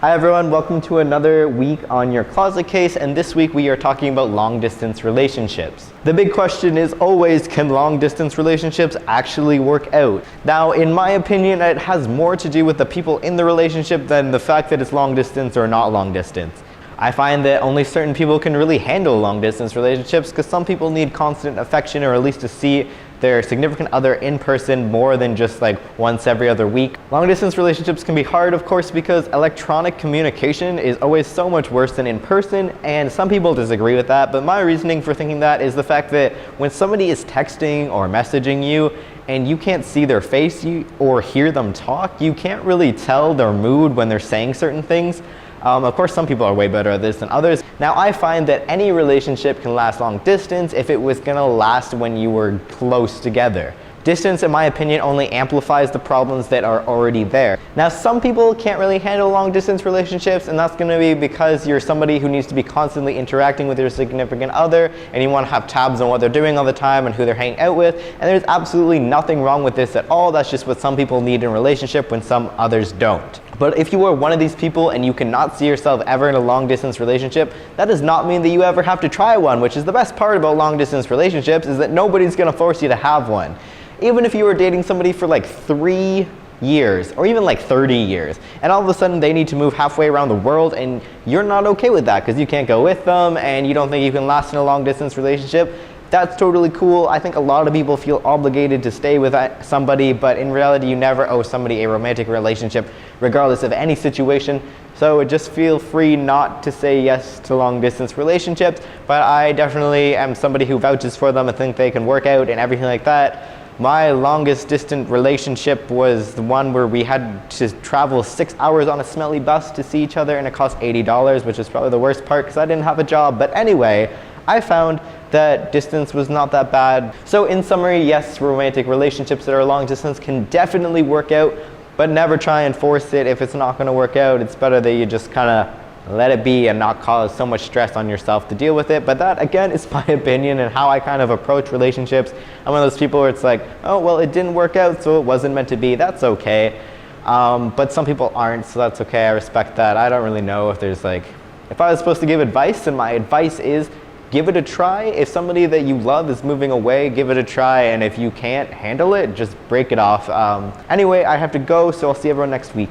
Hi everyone, welcome to another week on your closet case, and this week we are talking about long distance relationships. The big question is always, can long distance relationships actually work out? Now, in my opinion, it has more to do with the people in the relationship than the fact that it's long distance or not long distance. I find that only certain people can really handle long distance relationships because some people need constant affection, or at least to see their significant other in person more than just like once every other week. Long distance relationships can be hard, of course, because electronic communication is always so much worse than in person, and some people disagree with that, but my reasoning for thinking that is the fact that when somebody is texting or messaging you and you can't see their face or hear them talk, you can't really tell their mood when they're saying certain things. Of course, some people are way better at this than others. Now, I find that any relationship can last long distance if it was gonna last when you were close together. Distance, in my opinion, only amplifies the problems that are already there. Now, some people can't really handle long distance relationships, and that's gonna be because you're somebody who needs to be constantly interacting with your significant other, and you wanna have tabs on what they're doing all the time and who they're hanging out with, and there's absolutely nothing wrong with this at all. That's just what some people need in a relationship when some others don't. But if you are one of these people and you cannot see yourself ever in a long distance relationship, that does not mean that you ever have to try one, which is the best part about long distance relationships, is that nobody's gonna force you to have one. Even if you were dating somebody for like 3 years or even like 30 years, and all of a sudden they need to move halfway around the world and you're not okay with that because you can't go with them and you don't think you can last in a long distance relationship, that's totally cool. I think a lot of people feel obligated to stay with somebody, but in reality you never owe somebody a romantic relationship regardless of any situation. So just feel free not to say yes to long distance relationships, but I definitely am somebody who vouches for them and think they can work out and everything like that. My longest distant relationship was the one where we had to travel 6 hours on a smelly bus to see each other, and it cost $80, which is probably the worst part because I didn't have a job. But anyway, I found that distance was not that bad. So in summary, yes, romantic relationships that are long distance can definitely work out, but never try and force it if it's not going to work out. It's better that you just kind of let it be and not cause so much stress on yourself to deal with it. But that, again, is my opinion and how I kind of approach relationships. I'm one of those people where it's like, oh, well, it didn't work out, so it wasn't meant to be. That's okay. But some people aren't, so that's okay. I respect that. I don't really know if there's like, if I was supposed to give advice, then my advice is give it a try. If somebody that you love is moving away, give it a try. And if you can't handle it, just break it off. Anyway, I have to go, so I'll see everyone next week.